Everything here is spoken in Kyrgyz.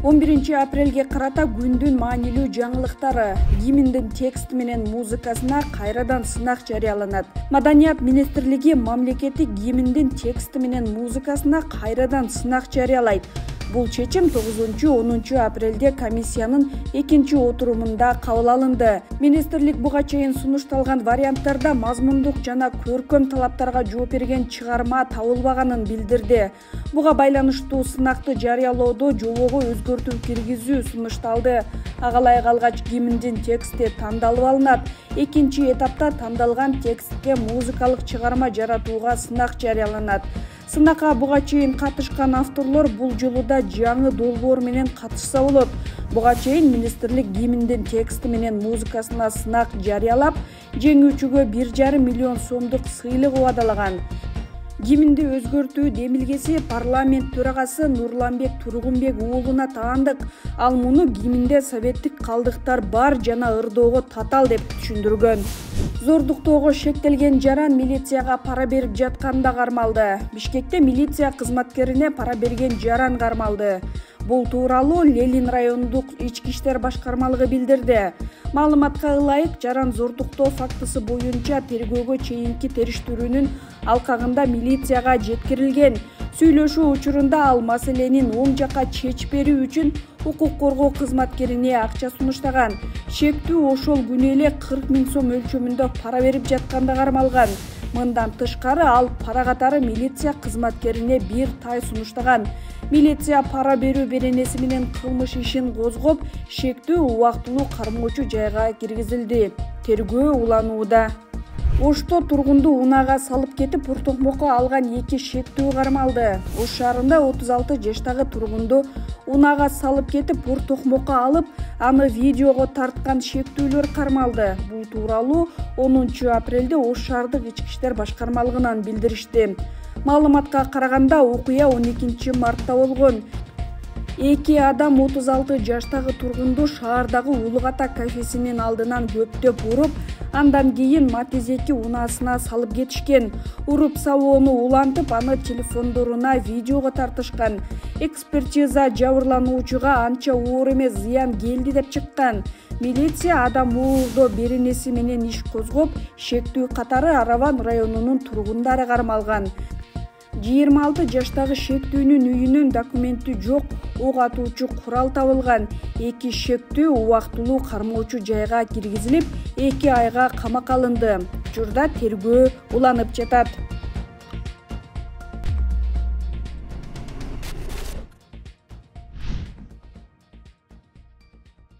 11 апрелге карата күндүн маанилүү жаңылыктары. Гимндин тексти менен музыкасына кайрадан сынак жарыяланат. Маданият министрлиги мамлекеттик гимндин тексти менен музыкасына кайрадан сынак жарыялайт. Бул чечим 9-10 апрелде комиссиянын экинчи отурумунда кабыл алынды. Министрлик буга чейин сунушталган варианттарда мазмундук жана көркөм талаптарга жооп берген чыгарма табылбаганын билдирди. Буга байланыштуу сынакты жарыялоодо жобого өзгөртүү киргизүү сунушталды. Ага ылайык алгач гимндин тексти тандалып алынат. Экинчи этапта тандалган текстке музыкалык чыгарма жаратууга сынак жарыяланат. Сынакка буга чейин катышкан авторлор бул жолу да жаңы долбоор менен катышса болот. Буга чейин министрлик гимндин тексти менен музыкасына сынак жарыялап, жеңүүчүгө 1,5 миллион сомдук сыйлык убадалаган. Гимнди өзгөртүү демилгеси парламент төрагасы Нурланбек Тургунбек уулуна таандык. Ал муну гимнде советтик калдыктар бар жана ырдоого татал деп түшүндүргөн. Зордуктоого шектелген жаран милицияга пара берип жатканда кармалды. Бишкекте милиция кызматкерине пара берген жаран кармалды. Бул тууралуу Ленин райондук ички иштер башкармалыгы билдирди. Маалыматка ылайык, жаран зордуктоо фактысы боюнча тергөөгө чейинки териштирүүнүн алкагында милицияга жеткирилген. Сүйлөшүү учурунда ал маселенин оң жакка чечип берүү үчүн укук коргоо кызматкерине акча сунуштаган. Шектүү ошол күнү эле 40 000 сом өлчөмүндө пара берип жатканда кармалган. Мындан тышкары ал пара катары милиция кызматкерине бир тай сунуштаган. Милиция пара берүү беренеси менен кылмыш ишин козгоп, шектүү убактылуу кармоочу жайга киргизилди. Тергөө уланууда. Ошто тургунду унаага салып кетип, уртокмокко алган 2 шектүү кармалды. Ош шаарында 36 жаштагы тургунду унаага салып кетип, уртокмокко алып, аны видеого тарткан шектүүлөр кармалды. Бул тууралуу 10 апрелде Ош шаардык ички иштер башкармалыгынан билдиришти. Маалыматка караганда окуя 12 мартта болгон. 2 адам 36 жаштагы тургунду шаардагы Улук Ата кафесинин алдынан көптөп уруп, андан кийин Матизеки унаасына салып кетишкен. Уруп сабоону улантып, аны телефондоруна видеого тартышкан. Экспертиза жабырлануучуга анча оор эмес зыян келди деп чыккан. Милиция адам уурдоо беренеси менен иш козгоп, шектүү катары Араван районунун тургундары кармалган. 26 жаштагы шектүүнүн үйүнөн документи жок ок атуучу курал табылган. 2 шектүү убактылуу кармоочу жайга киргизилип, 2 айга камакка алынды. Учурда тергөө уланып жатат.